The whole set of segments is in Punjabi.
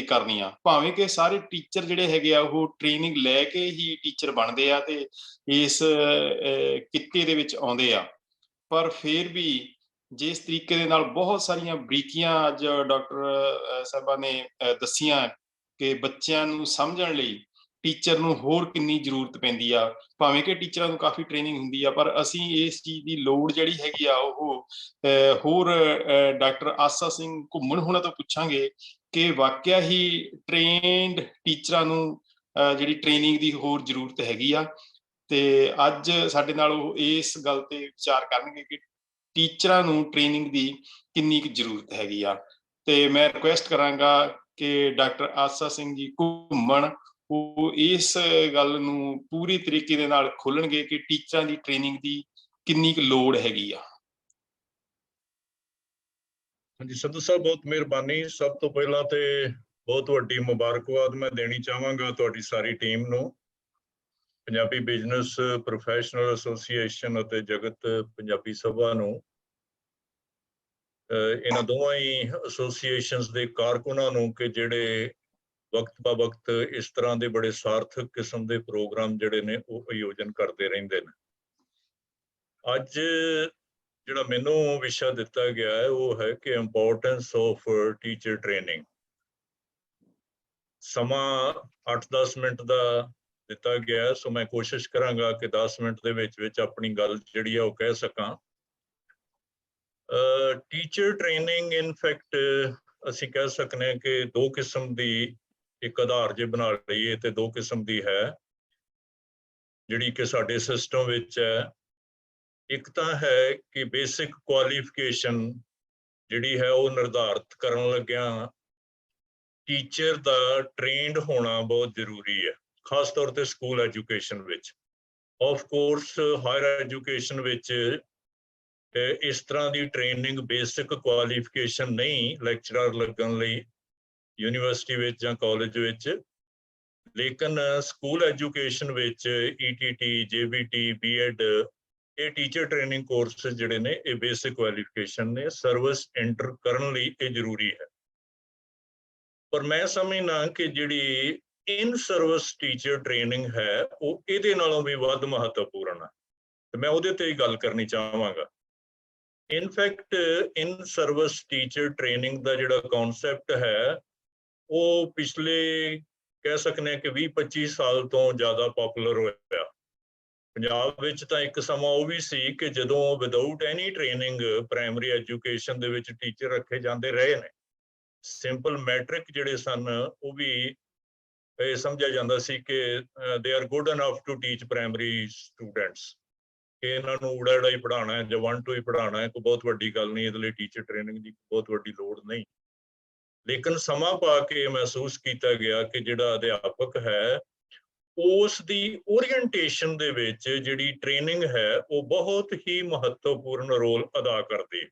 ਕਰਨੀ ਆ। ਭਾਵੇਂ ਕਿ ਸਾਰੇ ਟੀਚਰ ਜਿਹੜੇ ਹੈਗੇ ਆ ਉਹ ਟ੍ਰੇਨਿੰਗ ਲੈ ਕੇ ਹੀ ਟੀਚਰ ਬਣਦੇ ਆ ਤੇ ਇਸ ਕਿੱਤੇ ਦੇ ਵਿੱਚ ਆਉਂਦੇ ਆ, ਪਰ ਫਿਰ ਵੀ ਜਿਸ ਤਰੀਕੇ ਦੇ ਨਾਲ ਬਹੁਤ ਸਾਰੀਆਂ ਬਰੀਕੀਆਂ ਅੱਜ ਡਾਕਟਰ ਸਾਹਿਬਾਂ ਨੇ ਦੱਸੀਆਂ ਕਿ ਬੱਚਿਆਂ ਨੂੰ ਸਮਝਣ ਲਈ ਟੀਚਰ ਨੂੰ ਹੋਰ ਕਿੰਨੀ ਜ਼ਰੂਰਤ ਪੈਂਦੀ ਆ। ਭਾਵੇਂ ਕਿ ਟੀਚਰਾਂ ਨੂੰ ਕਾਫੀ ਟ੍ਰੇਨਿੰਗ ਹੁੰਦੀ ਆ, ਪਰ ਅਸੀਂ ਇਸ ਚੀਜ਼ ਦੀ ਲੋੜ ਜਿਹੜੀ ਹੈਗੀ ਆ ਉਹ ਹੋਰ ਡਾਕਟਰ ਆਸਾ ਸਿੰਘ ਘੁੰਮਣ ਹੋਣਾ ਤੋਂ ਪੁੱਛਾਂਗੇ ਕਿ ਵਾਕਿਆ ਹੀ ਟ੍ਰੇਨਡ ਟੀਚਰਾਂ ਨੂੰ ਜਿਹੜੀ ਟ੍ਰੇਨਿੰਗ ਦੀ ਹੋਰ ਜ਼ਰੂਰਤ ਹੈਗੀ ਆ। ਤੇ ਅੱਜ ਸਾਡੇ ਨਾਲ ਉਹ ਇਸ ਗੱਲ ਤੇ ਵਿਚਾਰ ਕਰਨਗੇ ਕਿ ਟੀਚਰਾਂ ਨੂੰ ਟ੍ਰੇਨਿੰਗ ਦੀ ਕਿੰਨੀ ਕੁ ਜ਼ਰੂਰਤ ਹੈਗੀ ਆ। ਤੇ ਮੈਂ ਰਿਕੁਐਸਟ ਕਰਾਂਗਾ ਕਿ ਡਾਕਟਰ ਆਸਾ ਸਿੰਘ ਜੀ ਘੁੰਮਣ ਉਹ ਇਸ ਗੱਲ ਨੂੰ ਪੂਰੀ ਤਰੀਕੇ ਦੇ ਨਾਲ ਖੋਲਣਗੇ ਕਿ ਟੀਚਰਾਂ ਦੀ ਟ੍ਰੇਨਿੰਗ ਦੀ ਕਿੰਨੀ ਕੁ ਲੋੜ ਹੈਗੀ ਆ। ਹਾਂਜੀ ਸੰਧੂ ਸਾਹਿਬ, ਬਹੁਤ ਮਿਹਰਬਾਨੀ। ਸਭ ਤੋਂ ਪਹਿਲਾਂ ਤੇ ਬਹੁਤ ਵੱਡੀ ਮੁਬਾਰਕਬਾਦ ਮੈਂ ਦੇਣੀ ਚਾਹਾਂਗਾ ਤੁਹਾਡੀ ਸਾਰੀ ਟੀਮ ਨੂੰ, ਪੰਜਾਬੀ ਬਿਜ਼ਨਸ ਪ੍ਰੋਫੈਸ਼ਨਲ ਐਸੋਸੀਏਸ਼ਨ ਅਤੇ ਜਗਤ ਪੰਜਾਬੀ ਸਭਾ ਨੂੰ। ਇਹਨਾਂ ਦੋਵਾਂ ਹੀ ਐਸੋਸੀਏਸ਼ਨਸ ਦੇ ਕਾਰਕੁਨਾਂ ਨੂੰ ਕਿ ਜਿਹੜੇ ਵਕਤ ਬਾ ਵਕਤ ਇਸ ਤਰ੍ਹਾਂ ਦੇ ਬੜੇ ਸਾਰਥਕ ਕਿਸਮ ਦੇ ਪ੍ਰੋਗਰਾਮ ਜਿਹੜੇ ਨੇ ਉਹ ਆਯੋਜਨ ਕਰਦੇ ਰਹਿੰਦੇ ਨੇ। ਅੱਜ ਜਿਹੜਾ ਮੈਨੂੰ ਵਿਸ਼ਾ ਦਿੱਤਾ ਗਿਆ ਹੈ ਉਹ ਹੈ ਕਿ ਇੰਪੋਰਟੈਂਸ ਆਫ ਟੀਚਰ ਟ੍ਰੇਨਿੰਗ। ਸਮਾਂ 8-10 ਮਿੰਟ ਦਾ ਦਿੱਤਾ ਗਿਆ, ਸੋ ਮੈਂ ਕੋਸ਼ਿਸ਼ ਕਰਾਂਗਾ ਕਿ 10 ਮਿੰਟ ਦੇ ਵਿੱਚ ਆਪਣੀ ਗੱਲ ਜਿਹੜੀ ਆ ਉਹ ਕਹਿ ਸਕਾਂ। ਟੀਚਰ ਟ੍ਰੇਨਿੰਗ ਇਨਫੈਕਟ ਅਸੀਂ ਕਹਿ ਸਕਦੇ ਹਾਂ ਕਿ ਦੋ ਕਿਸਮ ਦੀ, ਇੱਕ ਆਧਾਰ ਜੇ ਬਣਾ ਲਈਏ ਤੇ ਦੋ ਕਿਸਮ ਦੀ ਹੈ ਜਿਹੜੀ ਕਿ ਸਾਡੇ ਸਿਸਟਮ ਵਿੱਚ ਹੈ। ਇੱਕ ਤਾਂ ਹੈ ਕਿ ਬੇਸਿਕ ਕੁਆਲੀਫਿਕੇਸ਼ਨ ਜਿਹੜੀ ਹੈ ਉਹ ਨਿਰਧਾਰਿਤ ਕਰਨ ਲੱਗਿਆਂ ਟੀਚਰ ਦਾ ਟ੍ਰੇਨਡ ਹੋਣਾ ਬਹੁਤ ਜ਼ਰੂਰੀ ਹੈ, ਖਾਸ ਤੌਰ ਤੇ ਸਕੂਲ ਐਜੂਕੇਸ਼ਨ ਵਿੱਚ। ਆਫ ਕੋਰਸ ਹਾਇਰ ਐਜੂਕੇਸ਼ਨ ਵਿੱਚ ਇਸ ਤਰ੍ਹਾਂ ਦੀ ਟ੍ਰੇਨਿੰਗ ਬੇਸਿਕ ਕੁਆਲੀਫਿਕੇਸ਼ਨ ਨਹੀਂ ਲੈਕਚਰਰ ਲੱਗਣ ਲਈ ਯੂਨੀਵਰਸਿਟੀ ਵਿੱਚ ਜਾਂ ਕਾਲਜ ਵਿੱਚ, ਲੇਕਿਨ ਸਕੂਲ ਐਜੂਕੇਸ਼ਨ ਵਿੱਚ ETT, JBT, BEd ਇਹ ਟੀਚਰ ਟ੍ਰੇਨਿੰਗ ਕੋਰਸ ਜਿਹੜੇ ਨੇ ਇਹ ਬੇਸਿਕ ਕੁਆਲੀਫਿਕੇਸ਼ਨ ਨੇ, ਸਰਵਿਸ ਐਂਟਰ ਕਰਨ ਲਈ ਇਹ ਜ਼ਰੂਰੀ ਹੈ। ਪਰ ਮੈਂ ਸਮਝਦਾ ਕਿ ਜਿਹੜੀ ਇਨ ਸਰਵਿਸ ਟੀਚਰ ਟ੍ਰੇਨਿੰਗ ਹੈ ਉਹ ਇਹਦੇ ਨਾਲੋਂ ਵੀ ਵੱਧ ਮਹੱਤਵਪੂਰਨ ਹੈ ਤੇ ਮੈਂ ਉਹਦੇ ਤੇ ਹੀ ਗੱਲ ਕਰਨੀ ਚਾਹਾਂਗਾ। ਇਨਫੈਕਟ ਇਨ ਸਰਵਿਸ ਟੀਚਰ ਟ੍ਰੇਨਿੰਗ ਦਾ ਜਿਹੜਾ ਕਨਸੈਪਟ ਹੈ ਉਹ ਪਿਛਲੇ ਕਹਿ ਸਕਦੇ ਹਾਂ ਕਿ 20-25 ਸਾਲ ਤੋਂ ਜ਼ਿਆਦਾ ਪਪੂਲਰ ਹੋਇਆ। ਪੰਜਾਬ ਵਿੱਚ ਤਾਂ ਇੱਕ ਸਮਾਂ ਉਹ ਵੀ ਸੀ ਕਿ ਜਦੋਂ without any training primary education ਦੇ ਵਿੱਚ ਟੀਚਰ ਰੱਖੇ ਜਾਂਦੇ ਰਹੇ ਨੇ। ਸਿੰਪਲ ਮੈਟ੍ਰਿਕ ਜਿਹੜੇ ਸਨ ਉਹ ਵੀ ਇਹ ਸਮਝਿਆ ਜਾਂਦਾ ਸੀ ਕਿ they are good enough to teach primary students, ਕਿ ਇਹਨਾਂ ਨੂੰ ਊੜਾ ਹੀ ਪੜ੍ਹਾਉਣਾ ਹੈ ਜਾਂ 1-2 ਹੀ ਪੜ੍ਹਾਉਣਾ ਹੈ, ਕੋਈ ਬਹੁਤ ਵੱਡੀ ਗੱਲ ਨਹੀਂ, ਇਹਦੇ ਲਈ ਟੀਚਰ ਟ੍ਰੇਨਿੰਗ ਦੀ ਬਹੁਤ ਵੱਡੀ ਲੋੜ ਨਹੀਂ। ਲੇਕਿਨ ਸਮਾਂ ਪਾ ਕੇ ਮਹਿਸੂਸ ਕੀਤਾ ਗਿਆ ਕਿ ਜਿਹੜਾ ਅਧਿਆਪਕ ਹੈ ਉਸ ਦੀ ਓਰੀਐਂਟੇਸ਼ਨ ਦੇ ਵਿੱਚ ਜਿਹੜੀ ਟ੍ਰੇਨਿੰਗ ਹੈ ਉਹ ਬਹੁਤ ਹੀ ਮਹੱਤਵਪੂਰਨ ਰੋਲ ਅਦਾ ਕਰਦੀ।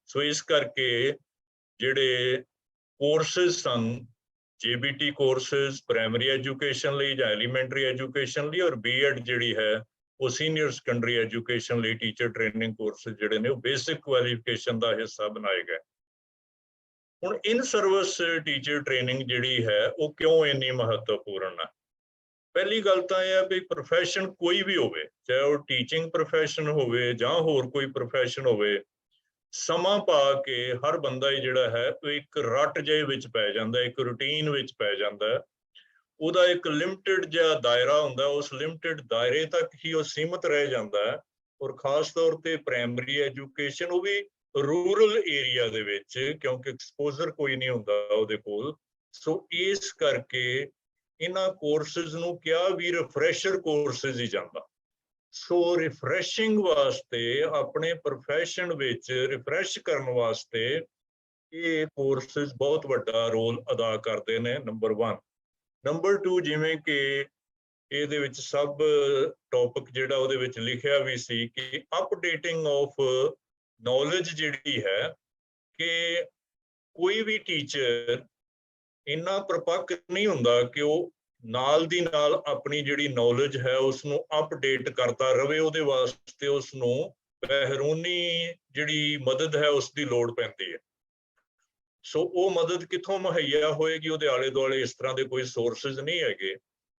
ਸੋ ਇਸ ਕਰਕੇ ਜਿਹੜੇ ਕੋਰਸਿਸ ਸਨ, JBT ਕੋਰਸਿਸ ਪ੍ਰਾਇਮਰੀ ਐਜੂਕੇਸ਼ਨ ਲਈ ਜਾਂ ਐਲੀਮੈਂਟਰੀ ਐਜੂਕੇਸ਼ਨ ਲਈ, ਔਰ BEd ਜਿਹੜੀ ਹੈ ਉਹ ਸੀਨੀਅਰ ਸੈਕੰਡਰੀ ਐਜੂਕੇਸ਼ਨ ਲਈ ਟੀਚਰ ਟ੍ਰੇਨਿੰਗ ਕੋਰਸਿਸ ਜਿਹੜੇ ਨੇ ਉਹ ਬੇਸਿਕ ਕੁਆਲੀਫਿਕੇਸ਼ਨ ਦਾ ਹਿੱਸਾ ਬਣਾਏ ਗਏ। ਹੁਣ ਇਨ ਸਰਵਿਸ ਟੀਚਰ ਟ੍ਰੇਨਿੰਗ ਜਿਹੜੀ ਹੈ ਉਹ ਕਿਉਂ ਇੰਨੀ ਮਹੱਤਵਪੂਰਨ ਹੈ? ਪਹਿਲੀ ਗੱਲ ਤਾਂ ਇਹ ਹੈ ਵੀ ਪ੍ਰੋਫੈਸ਼ਨ ਕੋਈ ਵੀ ਹੋਵੇ, ਚਾਹੇ ਉਹ ਟੀਚਿੰਗ ਪ੍ਰੋਫੈਸ਼ਨ ਹੋਵੇ ਜਾਂ ਹੋਰ ਕੋਈ ਪ੍ਰੋਫੈਸ਼ਨ ਹੋਵੇ, ਸਮਾਂ ਪਾ ਕੇ ਹਰ ਬੰਦਾ ਹੀ ਜਿਹੜਾ ਹੈ ਉਹ ਇੱਕ ਰੱਟ ਜਿਹੇ ਵਿੱਚ ਪੈ ਜਾਂਦਾ, ਇੱਕ ਰੂਟੀਨ ਵਿੱਚ ਪੈ ਜਾਂਦਾ। ਉਹਦਾ ਇੱਕ ਲਿਮਟਿਡ ਜਿਹਾ ਦਾਇਰਾ ਹੁੰਦਾ, ਉਸ ਲਿਮਟਿਡ ਦਾਇਰੇ ਤੱਕ ਹੀ ਉਹ ਸੀਮਤ ਰਹਿ ਜਾਂਦਾ ਹੈ। ਔਰ ਖਾਸ ਤੌਰ ਤੇ ਪ੍ਰਾਇਮਰੀ ਐਜੂਕੇਸ਼ਨ ਉਹ ਵੀ ਰੂਰਲ ਏਰੀਆ ਦੇ ਵਿੱਚ, ਕਿਉਂਕਿ ਐਕਸਪੋਜ਼ਰ ਕੋਈ ਨਹੀਂ ਹੁੰਦਾ ਉਹਦੇ ਕੋਲ। ਸੋ ਇਸ ਕਰਕੇ ਇਹਨਾਂ ਕੋਰਸਿਸ ਨੂੰ ਕਿਹਾ ਵੀ ਰਿਫਰੈਸ਼ਰ ਕੋਰਸਿਸ ਹੀ ਜਾਂਦਾ। ਸੋ ਰਿਫਰੈਸ਼ਿੰਗ ਵਾਸਤੇ, ਆਪਣੇ ਪ੍ਰੋਫੈਸ਼ਨ ਵਿੱਚ ਰਿਫਰੈਸ਼ ਕਰਨ ਵਾਸਤੇ ਇਹ ਕੋਰਸਿਸ ਬਹੁਤ ਵੱਡਾ ਰੋਲ ਅਦਾ ਕਰਦੇ ਨੇ, ਨੰਬਰ 1। ਨੰਬਰ 2, ਜਿਵੇਂ ਕਿ ਇਹਦੇ ਵਿੱਚ ਸਬ ਟੌਪਿਕ ਜਿਹੜਾ ਉਹਦੇ ਵਿੱਚ ਲਿਖਿਆ ਵੀ ਸੀ ਕਿ ਅਪਡੇਟਿੰਗ ਆਫ ਨੌਲੇਜ ਜਿਹੜੀ ਹੈ, ਕਿ ਕੋਈ ਵੀ ਟੀਚਰ ਇੰਨਾ ਪ੍ਰਪੱਕ ਨਹੀਂ ਹੁੰਦਾ ਕਿ ਉਹ ਨਾਲ ਦੀ ਨਾਲ ਆਪਣੀ ਜਿਹੜੀ ਨੌਲੇਜ ਹੈ ਉਸਨੂੰ ਅਪਡੇਟ ਕਰਦਾ ਰਵੇ। ਉਹਦੇ ਵਾਸਤੇ ਉਸਨੂੰ ਬਹਿਰੂਨੀ ਜਿਹੜੀ ਮਦਦ ਹੈ ਉਸ ਦੀ ਲੋੜ ਪੈਂਦੀ ਹੈ। ਸੋ ਉਹ ਮਦਦ ਕਿੱਥੋਂ ਮੁਹੱਈਆ ਹੋਏਗੀ? ਉਹਦੇ ਆਲੇ ਦੁਆਲੇ ਇਸ ਤਰ੍ਹਾਂ ਦੇ ਕੋਈ ਸੋਰਸਿਸ ਨਹੀਂ ਹੈਗੇ।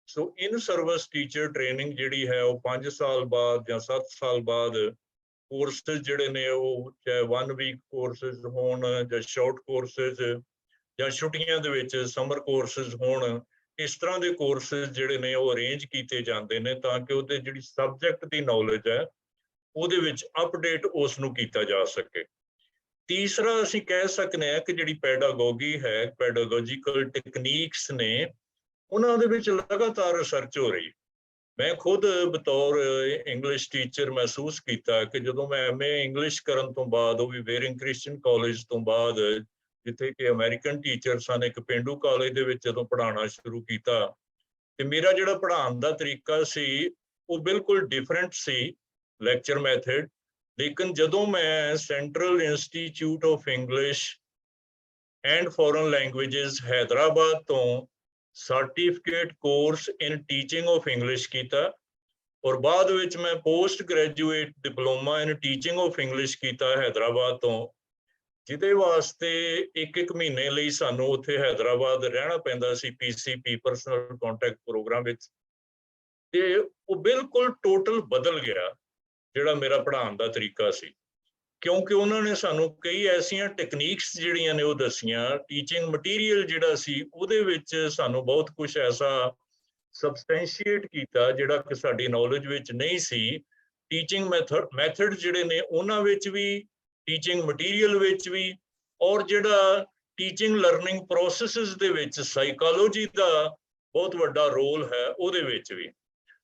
ਸੋ ਇਨ ਸਰਵਿਸ ਟੀਚਰ ਟ੍ਰੇਨਿੰਗ ਜਿਹੜੀ ਹੈ ਉਹ 5 ਸਾਲ ਬਾਅਦ ਜਾਂ 7 ਸਾਲ ਬਾਅਦ ਕੋਰਸਿਸ ਜਿਹੜੇ ਨੇ ਉਹ ਚਾਹੇ 1 ਵੀਕ ਕੋਰਸਿਸ ਹੋਣ ਜਾਂ ਸ਼ਾਰਟ ਕੋਰਸਿਸ ਜਾਂ ਛੁੱਟੀਆਂ ਦੇ ਵਿੱਚ ਸਮਰ ਕੋਰਸਿਸ ਹੋਣ, ਇਸ ਤਰ੍ਹਾਂ ਦੇ ਕੋਰਸਿਸ ਜਿਹੜੇ ਨੇ ਉਹ ਅਰੇਂਜ ਕੀਤੇ ਜਾਂਦੇ ਨੇ ਤਾਂ ਕਿ ਉਹਦੇ ਜਿਹੜੀ ਸਬਜੈਕਟ ਦੀ ਨੌਲੇਜ ਹੈ ਉਹਦੇ ਵਿੱਚ ਅਪਡੇਟ ਉਸ ਨੂੰ ਕੀਤਾ ਜਾ ਸਕੇ। ਤੀਸਰਾ ਅਸੀਂ ਕਹਿ ਸਕਦੇ ਹਾਂ ਕਿ ਜਿਹੜੀ ਪੈਡਾਗੋਗੀ ਹੈ, ਪੈਡਾਗੋਜੀਕਲ ਟੈਕਨੀਕਸ ਨੇ, ਉਹਨਾਂ ਦੇ ਵਿੱਚ ਲਗਾਤਾਰ ਰਿਸਰਚ ਹੋ ਰਹੀ। ਮੈਂ ਖੁਦ ਬਤੌਰ ਇੰਗਲਿਸ਼ ਟੀਚਰ ਮਹਿਸੂਸ ਕੀਤਾ ਕਿ ਜਦੋਂ ਮੈਂ MA ਇੰਗਲਿਸ਼ ਕਰਨ ਤੋਂ ਬਾਅਦ, ਉਹ ਵੀ ਵੇਰਿੰਗ ਕ੍ਰਿਸਚੀਅਨ ਕਾਲਜ ਤੋਂ ਬਾਅਦ, ਜਿੱਥੇ ਕਿ ਅਮਰੀਕਨ ਟੀਚਰ ਸਨ, ਇੱਕ ਪੇਂਡੂ ਕਾਲਜ ਦੇ ਵਿੱਚ ਜਦੋਂ ਪੜ੍ਹਾਉਣਾ ਸ਼ੁਰੂ ਕੀਤਾ ਤੇ ਮੇਰਾ ਜਿਹੜਾ ਪੜ੍ਹਾਉਣ ਦਾ ਤਰੀਕਾ ਸੀ ਉਹ ਬਿਲਕੁਲ ਡਿਫਰੈਂਟ ਸੀ, ਲੈਕਚਰ ਮੈਥਡ। ਲੇਕਿਨ ਜਦੋਂ ਮੈਂ Central institute of English and Foreign Languages Hyderabad ਤੋਂ certificate course in teaching of English ਕੀਤਾ ਔਰ ਬਾਅਦ ਵਿੱਚ ਮੈਂ post graduate diploma in teaching of English ਕੀਤਾ ਹੈਦਰਾਬਾਦ ਤੋਂ, ਜਿਹਦੇ ਵਾਸਤੇ ਇੱਕ ਮਹੀਨੇ ਲਈ ਸਾਨੂੰ ਉੱਥੇ ਹੈਦਰਾਬਾਦ ਰਹਿਣਾ ਪੈਂਦਾ ਸੀ PCP ਪਰਸਨਲ ਕੰਟੈਕਟ ਪ੍ਰੋਗਰਾਮ ਵਿੱਚ। ਤੇ ਉਹ ਬਿਲਕੁਲ ਟੋਟਲ ਬਦਲ ਗਿਆ ਜਿਹੜਾ ਮੇਰਾ ਪੜ੍ਹਾਉਣ ਦਾ ਤਰੀਕਾ ਸੀ, ਕਿਉਂਕਿ ਉਹਨਾਂ ਨੇ ਸਾਨੂੰ ਕਈ ਐਸੀਆਂ ਟੈਕਨੀਕਸ ਜਿਹੜੀਆਂ ਨੇ ਉਹ ਦੱਸੀਆਂ। ਟੀਚਿੰਗ ਮਟੀਰੀਅਲ ਜਿਹੜਾ ਸੀ ਉਹਦੇ ਵਿੱਚ ਸਾਨੂੰ ਬਹੁਤ ਕੁਝ ਐਸਾ ਸਬਸਟੈਂਸ਼ੀਏਟ ਕੀਤਾ ਜਿਹੜਾ ਕਿ ਸਾਡੀ ਨੌਲੇਜ ਵਿੱਚ ਨਹੀਂ ਸੀ। ਟੀਚਿੰਗ ਮੈਥਡ ਜਿਹੜੇ ਨੇ ਉਹਨਾਂ ਵਿੱਚ ਵੀ, ਟੀਚਿੰਗ ਮਟੀਰੀਅਲ ਵਿੱਚ ਵੀ, ਔਰ ਜਿਹੜਾ ਟੀਚਿੰਗ ਲਰਨਿੰਗ ਪ੍ਰੋਸੈਸਸ ਦੇ ਵਿੱਚ ਸਾਈਕੋਲੋਜੀ ਦਾ ਬਹੁਤ ਵੱਡਾ ਰੋਲ ਹੈ ਉਹਦੇ ਵਿੱਚ ਵੀ।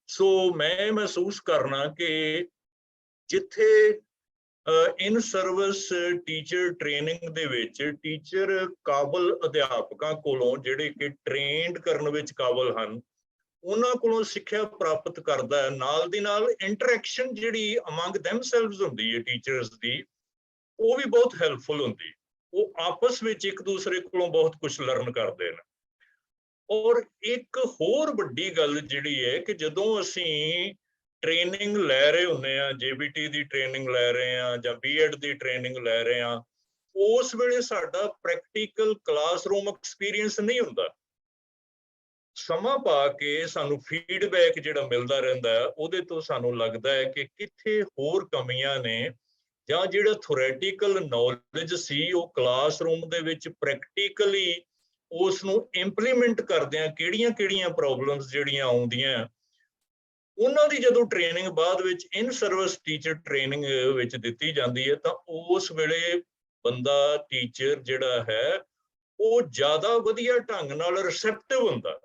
ਸੋ ਮੈਂ ਮਹਿਸੂਸ ਕਰਨਾ ਕਿ ਜਿੱਥੇ ਇਨ ਸਰਵਿਸ ਟੀਚਰ ਟ੍ਰੇਨਿੰਗ ਦੇ ਵਿੱਚ ਟੀਚਰ ਕਾਬਲ ਅਧਿਆਪਕਾਂ ਕੋਲੋਂ, ਜਿਹੜੇ ਕਿ ਟ੍ਰੇਨਡ ਕਰਨ ਵਿੱਚ ਕਾਬਲ ਹਨ, ਉਹਨਾਂ ਕੋਲੋਂ ਸਿੱਖਿਆ ਪ੍ਰਾਪਤ ਕਰਦਾ ਹੈ, ਨਾਲ ਦੀ ਨਾਲ ਇੰਟਰੈਕਸ਼ਨ ਜਿਹੜੀ ਅਮੰਗ ਦੈਮਸੈਲਵਸ ਹੁੰਦੀ ਹੈ ਟੀਚਰਸ ਦੀ, ਉਹ ਵੀ ਬਹੁਤ ਹੈਲਪਫੁਲ ਹੁੰਦੀ। ਉਹ ਆਪਸ ਵਿੱਚ ਇੱਕ ਦੂਸਰੇ ਕੋਲੋਂ ਬਹੁਤ ਕੁਝ ਲਰਨ ਕਰਦੇ ਨੇ। ਔਰ ਇੱਕ ਹੋਰ ਵੱਡੀ ਗੱਲ ਜਿਹੜੀ ਹੈ ਕਿ ਜਦੋਂ ਅਸੀਂ ਟ੍ਰੇਨਿੰਗ ਲੈ ਰਹੇ ਹੁੰਦੇ ਆ, JBT ਦੀ ਟ੍ਰੇਨਿੰਗ ਲੈ ਰਹੇ ਆ ਜਾਂ B.Ed ਦੀ ਟ੍ਰੇਨਿੰਗ ਲੈ ਰਹੇ ਆ, ਉਸ ਵੇਲੇ ਸਾਡਾ ਪ੍ਰੈਕਟੀਕਲ ਕਲਾਸਰੂਮ ਐਕਸਪੀਰੀਅੰਸ ਨਹੀਂ ਹੁੰਦਾ। ਸਮਾਂ ਪਾ ਕੇ ਸਾਨੂੰ ਫੀਡਬੈਕ ਜਿਹੜਾ ਮਿਲਦਾ ਰਹਿੰਦਾ ਹੈ, ਉਹਦੇ ਤੋਂ ਸਾਨੂੰ ਲੱਗਦਾ ਹੈ ਕਿ ਕਿੱਥੇ ਹੋਰ ਕਮੀਆਂ ਨੇ, ਜਾਂ ਜਿਹੜਾ ਥਿਓਰੈਟੀਕਲ ਨੌਲੇਜ ਸੀ ਉਹ ਕਲਾਸਰੂਮ ਦੇ ਵਿੱਚ ਪ੍ਰੈਕਟੀਕਲੀ ਉਸ ਨੂੰ ਇੰਪਲੀਮੈਂਟ ਕਰਦਿਆਂ ਕਿਹੜੀਆਂ ਪ੍ਰੋਬਲਮਸ ਜਿਹੜੀਆਂ ਆਉਂਦੀਆਂ, ਉਹਨਾਂ ਦੀ ਜਦੋਂ ਟ੍ਰੇਨਿੰਗ ਬਾਅਦ ਵਿੱਚ ਇਨ ਸਰਵਿਸ ਟੀਚਰ ਟ੍ਰੇਨਿੰਗ ਵਿੱਚ ਦਿੱਤੀ ਜਾਂਦੀ ਹੈ ਤਾਂ ਉਸ ਵੇਲੇ ਬੰਦਾ, ਟੀਚਰ ਜਿਹੜਾ ਹੈ, ਉਹ ਜ਼ਿਆਦਾ ਵਧੀਆ ਢੰਗ ਨਾਲ ਰਿਸੈਪਟਿਵ ਹੁੰਦਾ,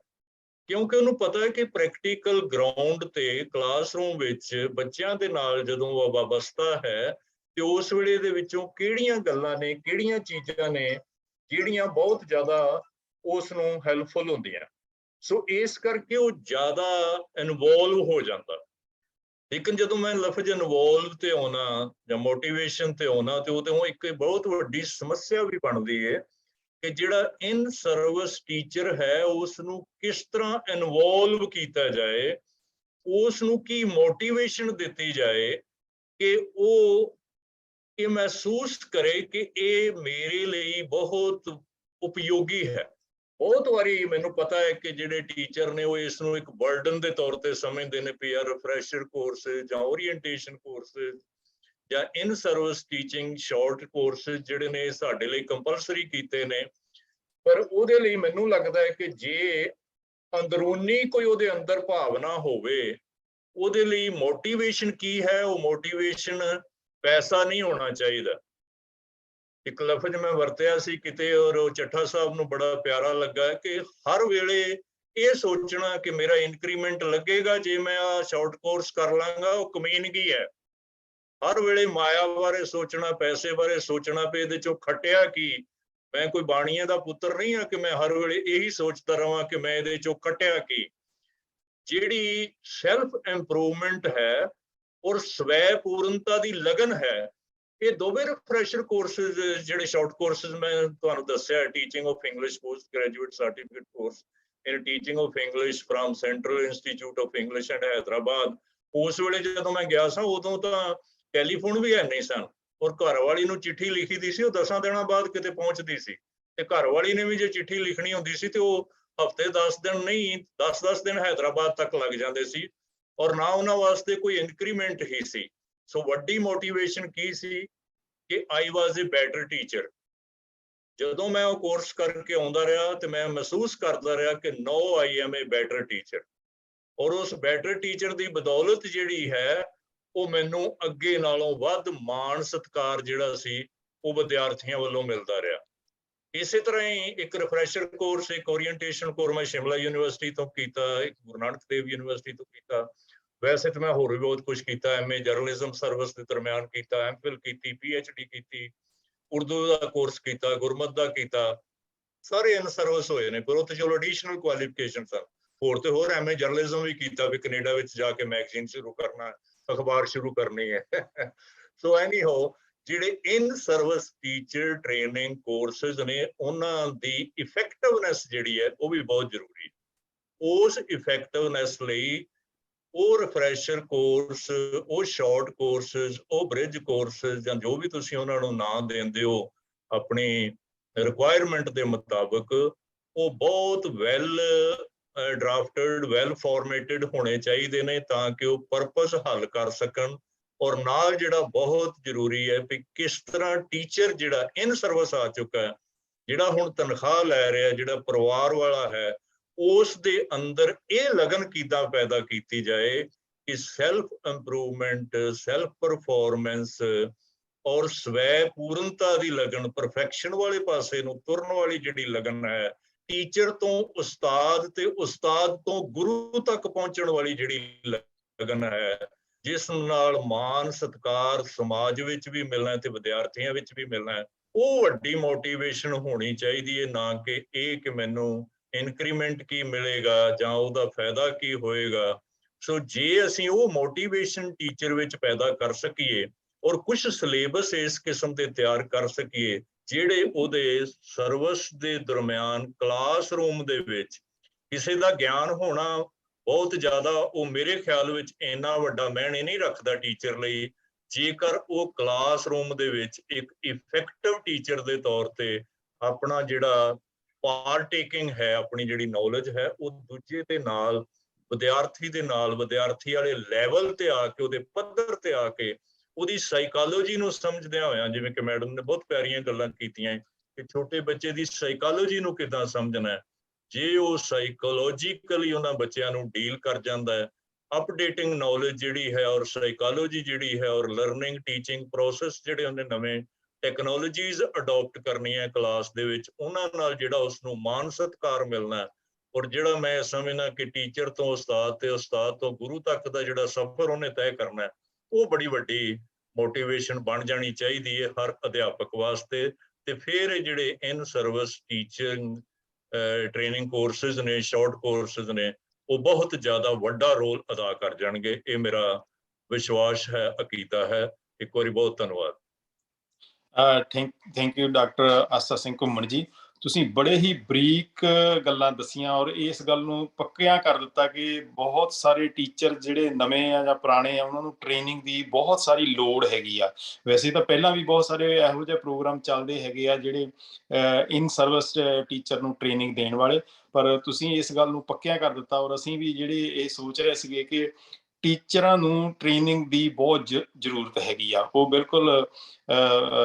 ਕਿਉਂਕਿ ਉਹਨੂੰ ਪਤਾ ਹੈ ਕਿ ਪ੍ਰੈਕਟੀਕਲ ਗਰਾਊਂਡ ਤੇ ਕਲਾਸਰੂਮ ਵਿੱਚ ਬੱਚਿਆਂ ਦੇ ਨਾਲ ਜਦੋਂ ਉਹ ਵਾਬਸਤਾ ਹੈ ਤੇ ਉਸ ਵੇਲੇ ਦੇ ਵਿੱਚੋਂ ਕਿਹੜੀਆਂ ਗੱਲਾਂ ਨੇ, ਕਿਹੜੀਆਂ ਚੀਜ਼ਾਂ ਨੇ ਜਿਹੜੀਆਂ ਬਹੁਤ ਜ਼ਿਆਦਾ ਉਸ ਨੂੰ ਹੈਲਪਫੁਲ ਹੁੰਦੀਆਂ। ਸੋ ਇਸ ਕਰਕੇ ਉਹ ਜ਼ਿਆਦਾ ਇਨਵੋਲਵ ਹੋ ਜਾਂਦਾ। ਲੇਕਿਨ ਜਦੋਂ ਮੈਂ ਲਫ਼ਜ਼ ਇਨਵੋਲਵ ਤੇ ਆਉਣਾ ਜਾਂ ਮੋਟੀਵੇਸ਼ਨ ਤੇ ਆਉਣਾ ਤੇ ਉਹ ਇੱਕ ਬਹੁਤ ਵੱਡੀ ਸਮੱਸਿਆ ਵੀ ਬਣਦੀ ਹੈ ਕਿ ਜਿਹੜਾ ਇਨ ਸਰਵਿਸ ਟੀਚਰ ਹੈ ਉਸ ਨੂੰ ਕਿਸ ਤਰ੍ਹਾਂ ਇਨਵੋਲਵ ਕੀਤਾ ਜਾਏ, ਉਸ ਨੂੰ ਕੀ ਮੋਟੀਵੇਸ਼ਨ ਦਿੱਤੀ ਜਾਏ ਕਿ ਉਹ ਇਹ ਮਹਿਸੂਸ ਕਰੇ ਕਿ ਇਹ ਮੇਰੇ ਲਈ ਬਹੁਤ ਉਪਯੋਗੀ ਹੈ। ਬਹੁਤ ਵਾਰੀ ਮੈਨੂੰ ਪਤਾ ਹੈ ਕਿ ਜਿਹੜੇ ਟੀਚਰ ਨੇ ਉਹ ਇਸ ਨੂੰ ਇੱਕ ਬਰਡਨ ਦੇ ਤੌਰ ਤੇ ਸਮਝਦੇ ਨੇ ਵੀ ਯਾਰ ਰਿਫਰੈਸ਼ਰ ਕੋਰਸਿਸ ਜਾਂ ਓਰੀਐਂਟੇਸ਼ਨ ਕੋਰਸਿਸ ਜਾਂ ਇਨ ਸਰਵਿਸ ਟੀਚਿੰਗ ਸ਼ਾਰਟ ਕੋਰਸਿਸ ਜਿਹੜੇ ਨੇ ਸਾਡੇ ਲਈ ਕੰਪਲਸਰੀ ਕੀਤੇ ਨੇ। ਪਰ ਉਹਦੇ ਲਈ ਮੈਨੂੰ ਲੱਗਦਾ ਹੈ ਕਿ ਜੇ ਅੰਦਰੂਨੀ ਕੋਈ ਉਹਦੇ ਅੰਦਰ ਭਾਵਨਾ ਹੋਵੇ, ਉਹਦੇ ਲਈ ਮੋਟੀਵੇਸ਼ਨ ਕੀ ਹੈ, ਉਹ ਮੋਟੀਵੇਸ਼ਨ ਪੈਸਾ ਨਹੀਂ ਹੋਣਾ ਚਾਹੀਦਾ। ਇੱਕ ਲਫ਼ਜ਼ ਮੈਂ ਵਰਤਿਆ ਸੀ ਕਿਤੇ ਔਰ ਉਹ ਚੱਠਾ ਸਾਹਿਬ ਨੂੰ ਬੜਾ ਪਿਆਰਾ ਲੱਗਾ ਕਿ ਹਰ ਵੇਲੇ ਇਹ ਸੋਚਣਾ ਕਿ ਮੇਰਾ ਇਨਕਰੀਮੈਂਟ ਲੱਗੇਗਾ ਜੇ ਮੈਂ ਆ ਸ਼ਾਰਟ ਕੋਰਸ ਕਰ ਲਾਂਗਾ, ਉਹ ਕਮੀਨਗੀ ਹੈ। ਹਰ ਵੇਲੇ ਮਾਇਆ ਬਾਰੇ ਸੋਚਣਾ, ਪੈਸੇ ਬਾਰੇ ਸੋਚਣਾ ਵੀ ਇਹਦੇ ਚੋਂ ਖੱਟਿਆ ਕੀ। ਮੈਂ ਕੋਈ ਬਾਣੀਏ ਦਾ ਪੁੱਤਰ ਨਹੀਂ ਹਾਂ ਕਿ ਮੈਂ ਹਰ ਵੇਲੇ ਇਹੀ ਸੋਚਦਾ ਰਹਾਂ ਕਿ ਮੈਂ ਇਹਦੇ ਚੋਂ ਖੱਟਿਆ ਕੀ। ਜਿਹੜੀ ਸੈਲਫ ਇੰਪਰੂਵਮੈਂਟ ਹੈ ਔਰ ਸਵੈ ਪੂਰਨਤਾ ਦੀ ਲਗਨ ਹੈ, ਇਹ ਦੋਵੇਂ ਰਿਫਰੈਸ਼ਰ ਕੋਰਸਿਸ ਜਿਹੜੇ ਸ਼ਾਰਟ ਕੋਰਸਿਸ ਮੈਂ ਤੁਹਾਨੂੰ ਦੱਸਿਆ, teaching of English post graduate certificate course in teaching of English from central institute of English and Hyderabad, ਉਸ ਵੇਲੇ ਜਦੋਂ ਮੈਂ ਗਿਆ ਸਾਂ ਉਦੋਂ ਤਾਂ ਟੈਲੀਫੋਨ ਵੀ ਹੈ ਨਹੀਂ ਸਨ ਔਰ ਘਰ ਵਾਲੀ ਨੂੰ ਚਿੱਠੀ ਲਿਖੀ ਦੀ ਸੀ, ਉਹ 10 ਦਿਨਾਂ ਬਾਅਦ ਕਿਤੇ ਪਹੁੰਚਦੀ ਸੀ। ਤੇ ਘਰ ਵਾਲੀ ਨੇ ਵੀ ਜੇ ਚਿੱਠੀ ਲਿਖਣੀ ਹੁੰਦੀ ਸੀ ਤੇ ਉਹ ਹਫ਼ਤੇ 10 ਦਿਨ ਨਹੀਂ 10-10 ਦਿਨ ਹੈਦਰਾਬਾਦ ਤੱਕ ਲੱਗ ਜਾਂਦੇ ਸੀ, ਔਰ ਨਾ ਉਹਨਾਂ ਵਾਸਤੇ ਕੋਈ ਇੰਕਰੀਮੈਂਟ ਹੀ ਸੀ। ਸੋ ਵੱਡੀ ਮੋਟੀਵੇਸ਼ਨ ਕੀ ਸੀ ਕਿ ਆਈ ਵਾਜ਼ ਅ ਬੈਟਰ ਟੀਚਰ। ਜਦੋਂ ਮੈਂ ਉਹ ਕੋਰਸ ਕਰਕੇ ਆਉਂਦਾ ਰਿਹਾ ਤੇ ਮੈਂ ਮਹਿਸੂਸ ਕਰਦਾ ਰਿਹਾ ਕਿ no I am a better teacher, ਔਰ ਉਸ ਬੈਟਰ ਟੀਚਰ ਦੀ ਬਦੌਲਤ ਜਿਹੜੀ ਹੈ ਉਹ ਮੈਨੂੰ ਅੱਗੇ ਨਾਲੋਂ ਵੱਧ ਮਾਣ ਸਤਿਕਾਰ ਜਿਹੜਾ ਸੀ ਉਹ ਵਿਦਿਆਰਥੀਆਂ ਵੱਲੋਂ ਮਿਲਦਾ ਰਿਹਾ। ਇਸੇ ਤਰ੍ਹਾਂ ਹੀ ਇੱਕ ਰਿਫਰੈਸ਼ਰ ਕੋਰਸ, ਇੱਕ ਓਰੀਐਂਟੇਸ਼ਨ ਕੋਰਸ ਮੈਂ ਸ਼ਿਮਲਾ ਯੂਨੀਵਰਸਿਟੀ ਤੋਂ ਕੀਤਾ, ਇੱਕ ਗੁਰੂ ਨਾਨਕ ਦੇਵ ਯੂਨੀਵਰਸਿਟੀ ਤੋਂ ਕੀਤਾ। ਵੈਸੇ ਤਾਂ ਮੈਂ ਹੋਰ ਵੀ ਬਹੁਤ ਕੁਝ ਕੀਤਾ, ਐਮਏ ਜਰਨਲਿਜ਼ਮ ਸਰਵਿਸ ਦੇ ਦਰਮਿਆਨ ਕੀਤਾ, ਐਮਫਿਲ ਕੀਤੀ, ਪੀਐਚਡੀ ਕੀਤੀ, ਉਰਦੂ ਦਾ ਕੋਰਸ ਕੀਤਾ, ਗੁਰਮਤ ਦਾ ਕੀਤਾ, ਸਾਰੇ ਇਨ ਸਰਵਿਸ ਹੋਏ ਨੇ, ਪਰ ਉਹ ਤੇ ਚਲੋ ਐਡੀਸ਼ਨਲ ਕੁਆਲੀਫਿਕੇਸ਼ਨ ਸਨ। ਹੋਰ ਤੇ ਹੋਰ ਐਮਏ ਜਰਨਲਿਜ਼ਮ ਵੀ ਕੀਤਾ, ਵੀ ਕੈਨੇਡਾ ਵਿੱਚ ਜਾ ਕੇ ਮੈਗਜ਼ੀਨ ਸ਼ੁਰੂ ਕਰਨਾ, ਅਖਬਾਰ ਸ਼ੁਰੂ ਕਰਨੀ ਹੈ। ਸੋ ਐਨੀ ਹੋ, ਜਿਹੜੇ ਇਨ ਸਰਵਿਸ ਟੀਚਰ ਟ੍ਰੇਨਿੰਗ ਕੋਰਸਿਸ ਨੇ ਉਹਨਾਂ ਦੀ ਇਫੈਕਟਿਵਨੈਸ ਜਿਹੜੀ ਹੈ ਉਹ ਵੀ ਬਹੁਤ ਜ਼ਰੂਰੀ ਹੈ। ਉਸ ਇਫੈਕਟਿਵਨੈਸ ਲਈ ਉਹ ਰਿਫਰੈਸ਼ਰ ਕੋਰਸ, ਉਹ ਸ਼ਾਰਟ ਕੋਰਸਿਸ, ਉਹ ਬ੍ਰਿਜ ਕੋਰਸਿਸ ਜਾਂ ਜੋ ਵੀ ਤੁਸੀਂ ਉਹਨਾਂ ਨੂੰ ਨਾਂ ਦਿੰਦੇ ਹੋ ਆਪਣੀ ਰਿਕੁਆਇਰਮੈਂਟ ਦੇ ਮੁਤਾਬਕ, ਉਹ ਬਹੁਤ ਵੈਲ ਡਰਾਫਟਡ, ਵੈਲ ਫਾਰਮੇਟਡ ਹੋਣੇ ਚਾਹੀਦੇ ਨੇ ਤਾਂ ਕਿ ਉਹ ਪਰਪਸ ਹੱਲ ਕਰ ਸਕਣ। ਔਰ ਨਾਲ ਜਿਹੜਾ ਬਹੁਤ ਜ਼ਰੂਰੀ ਹੈ ਵੀ ਕਿਸ ਤਰ੍ਹਾਂ ਟੀਚਰ ਜਿਹੜਾ ਇਨ ਸਰਵਿਸ ਆ ਚੁੱਕਾ ਹੈ, ਜਿਹੜਾ ਹੁਣ ਤਨਖਾਹ ਲੈ ਰਿਹਾ, ਜਿਹੜਾ ਪਰਿਵਾਰ ਵਾਲਾ ਹੈ, ਉਸ ਦੇ ਅੰਦਰ ਇਹ ਲਗਨ ਕਿੱਦਾਂ ਪੈਦਾ ਕੀਤੀ ਜਾਏ ਕਿ ਸੈਲਫ ਇੰਪਰੂਵਮੈਂਟ, ਸੈਲਫ ਪਰਫਾਰਮੈਂਸ ਔਰ ਸਵੈ ਪੂਰਨਤਾ ਦੀ ਲਗਨ, ਪਰਫੈਕਸ਼ਨ ਵਾਲੇ ਪਾਸੇ ਨੂੰ ਤੁਰਨ ਵਾਲੀ ਜਿਹੜੀ ਲਗਨ ਹੈ, ਟੀਚਰ ਤੋਂ ਉਸਤਾਦ ਤੇ ਉਸਤਾਦ ਤੋਂ ਗੁਰੂ ਤੱਕ ਪਹੁੰਚਣ ਵਾਲੀ ਜਿਹੜੀ ਲਗਨ ਹੈ, ਜਿਸ ਨਾਲ ਮਾਨ ਸਤਿਕਾਰ ਸਮਾਜ ਵਿੱਚ ਵੀ ਮਿਲਣਾ ਤੇ ਵਿਦਿਆਰਥੀਆਂ ਵਿੱਚ ਵੀ ਮਿਲਣਾ, ਉਹ ਵੱਡੀ ਮੋਟੀਵੇਸ਼ਨ ਹੋਣੀ ਚਾਹੀਦੀ ਹੈ। ਨਾ ਕਿ ਇਹ ਕਿ ਮੈਨੂੰ ਇਨਕਰੀਮੈਂਟ ਕੀ ਮਿਲੇਗਾ ਜਾਂ ਉਹਦਾ ਫਾਇਦਾ ਕੀ ਹੋਏਗਾ। ਸੋ ਜੇ ਅਸੀਂ ਉਹ ਮੋਟੀਵੇਸ਼ਨ ਟੀਚਰ ਵਿੱਚ ਪੈਦਾ ਕਰ ਸਕੀਏ ਔਰ ਕੁਝ ਸਿਲੇਬਸ ਇਸ ਕਿਸਮ ਦੇ ਤਿਆਰ ਕਰ ਸਕੀਏ ਜਿਹੜੇ ਉਹਦੇ ਸਰਵਿਸ ਦੇ ਦਰਮਿਆਨ ਕਲਾਸਰੂਮ ਦੇ ਵਿੱਚ ਕਿਸੇ ਦਾ ਗਿਆਨ ਹੋਣਾ ਬਹੁਤ ਜ਼ਿਆਦਾ, ਉਹ ਮੇਰੇ ਖਿਆਲ ਵਿੱਚ ਇੰਨਾ ਵੱਡਾ ਮਾਇਨੇ ਨਹੀਂ ਰੱਖਦਾ ਟੀਚਰ ਲਈ, ਜੇਕਰ ਉਹ ਕਲਾਸਰੂਮ ਦੇ ਵਿੱਚ ਇੱਕ ਇਫੈਕਟਿਵ ਟੀਚਰ ਦੇ ਤੌਰ ਤੇ ਆਪਣਾ ਜਿਹੜਾ ਪਾਰਟੇਕਿੰਗ ਹੈ, ਆਪਣੀ ਜਿਹੜੀ ਨੌਲੇਜ ਹੈ, ਉਹ ਦੂਜੇ ਦੇ ਨਾਲ, ਵਿਦਿਆਰਥੀ ਦੇ ਨਾਲ, ਵਿਦਿਆਰਥੀ ਵਾਲੇ ਲੈਵਲ ਤੇ ਆ ਕੇ, ਉਹਦੇ ਪੱਧਰ ਤੇ ਆ ਕੇ ਉਹਦੀ ਸਾਈਕੋਲੋਜੀ ਨੂੰ ਸਮਝਦਿਆਂ ਹੋਇਆਂ, ਜਿਵੇਂ ਕਿ ਮੈਡਮ ਨੇ ਬਹੁਤ ਪਿਆਰੀਆਂ ਗੱਲਾਂ ਕੀਤੀਆਂ ਕਿ ਛੋਟੇ ਬੱਚੇ ਦੀ ਸਾਈਕੋਲੋਜੀ ਨੂੰ ਕਿੱਦਾਂ ਸਮਝਣਾ ਹੈ, ਜੇ ਉਹ ਸਾਈਕੋਲੋਜੀਕਲੀ ਉਹਨਾਂ ਬੱਚਿਆਂ ਨੂੰ ਡੀਲ ਕਰ ਜਾਂਦਾ ਹੈ, ਅਪਡੇਟਿੰਗ ਨੌਲੇਜ ਜਿਹੜੀ ਹੈ ਔਰ ਸਾਈਕੋਲੋਜੀ ਜਿਹੜੀ ਹੈ ਔਰ ਲਰਨਿੰਗ ਟੀਚਿੰਗ ਪ੍ਰੋਸੈਸ ਜਿਹੜੇ ਉਹਨੇ ਨਵੇਂ ਟੈਕਨੋਲੋਜੀਜ਼ ਅਡਾਪਟ ਕਰਨੀਆਂ ਕਲਾਸ ਦੇ ਵਿੱਚ, ਉਹਨਾਂ ਨਾਲ ਜਿਹੜਾ ਉਸਨੂੰ ਮਾਨ ਸਤਿਕਾਰ ਮਿਲਣਾ, ਔਰ ਜਿਹੜਾ ਮੈਂ ਸਮਝਦਾ ਕਿ ਟੀਚਰ ਤੋਂ ਉਸਤਾਦ ਤੇ ਉਸਤਾਦ ਤੋਂ ਗੁਰੂ ਤੱਕ ਦਾ ਜਿਹੜਾ ਸਫ਼ਰ ਉਹਨੇ ਤੈਅ ਕਰਨਾ, ਉਹ ਬੜੀ ਵੱਡੀ ਮੋਟੀਵੇਸ਼ਨ ਬਣ ਜਾਣੀ ਚਾਹੀਦੀ ਹੈ ਹਰ ਅਧਿਆਪਕ ਵਾਸਤੇ। ਤੇ ਫਿਰ ਇਹ ਜਿਹੜੇ ਇਨ ਸਰਵਿਸ ਟੀਚਿੰਗ ਟ੍ਰੇਨਿੰਗ ਕੋਰਸਿਸ ਨੇ, ਸ਼ਾਰਟ ਕੋਰਸਿਸ ਨੇ, ਉਹ ਬਹੁਤ ਜ਼ਿਆਦਾ ਵੱਡਾ ਰੋਲ ਅਦਾ ਕਰ ਜਾਣਗੇ। ਇਹ ਮੇਰਾ ਵਿਸ਼ਵਾਸ ਹੈ, ਅਕੀਦਾ ਹੈ। ਇੱਕ ਵਾਰੀ ਬਹੁਤ ਧੰਨਵਾਦ। Thank you doctor Asa Singh ਘੁੰਮਣ ਜੀ, ਤੁਸੀਂ ਬੜੇ ਹੀ ਬਰੀਕ ਗੱਲਾਂ ਦੱਸੀਆਂ ਔਰ ਇਸ ਗੱਲ ਨੂੰ ਪੱਕਿਆਂ ਕਰ ਦਿੱਤਾ ਕਿ ਬਹੁਤ ਸਾਰੇ ਟੀਚਰ ਜਿਹੜੇ ਨਵੇਂ ਆ ਜਾਂ ਪੁਰਾਣੇ ਆ, ਉਹਨਾਂ ਨੂੰ ਟ੍ਰੇਨਿੰਗ ਦੀ ਬਹੁਤ ਸਾਰੀ ਲੋੜ ਹੈਗੀ ਆ। ਵੈਸੇ ਤਾਂ ਪਹਿਲਾਂ ਵੀ ਬਹੁਤ ਸਾਰੇ ਇਹੋ ਜਿਹੇ ਪ੍ਰੋਗਰਾਮ ਚੱਲਦੇ ਹੈਗੇ ਆ ਜਿਹੜੇ ਇਨ ਸਰਵਿਸ ਟੀਚਰ ਨੂੰ ਟ੍ਰੇਨਿੰਗ ਦੇਣ ਵਾਲੇ, ਪਰ ਤੁਸੀਂ ਇਸ ਗੱਲ ਨੂੰ ਪੱਕਿਆਂ ਕਰ ਦਿੱਤਾ ਔਰ ਅਸੀਂ ਵੀ ਜਿਹੜੇ ਇਹ ਸੋਚ ਰਹੇ ਸੀਗੇ ਕਿ ਟੀਚਰਾਂ ਨੂੰ ਟ੍ਰੇਨਿੰਗ ਦੀ ਬਹੁਤ ਜ਼ਰੂਰਤ ਹੈਗੀ ਆ, ਉਹ ਬਿਲਕੁਲ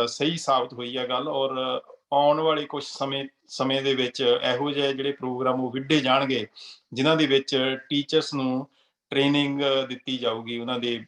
ਸਹੀ ਸਾਬਤ ਹੋਈ ਆ ਗੱਲ। ਔਰ ਆਉਣ ਵਾਲੇ ਕੁਝ ਸਮੇਂ ਦੇ ਵਿੱਚ ਇਹੋ ਜਿਹੇ ਜਿਹੜੇ ਪ੍ਰੋਗਰਾਮ ਉਹ ਵਿੱਢੇ ਜਾਣਗੇ ਜਿਨ੍ਹਾਂ ਦੇ ਵਿੱਚ ਟੀਚਰਸ ਨੂੰ ਟ੍ਰੇਨਿੰਗ ਦਿੱਤੀ ਜਾਊਗੀ ਉਹਨਾਂ ਦੇ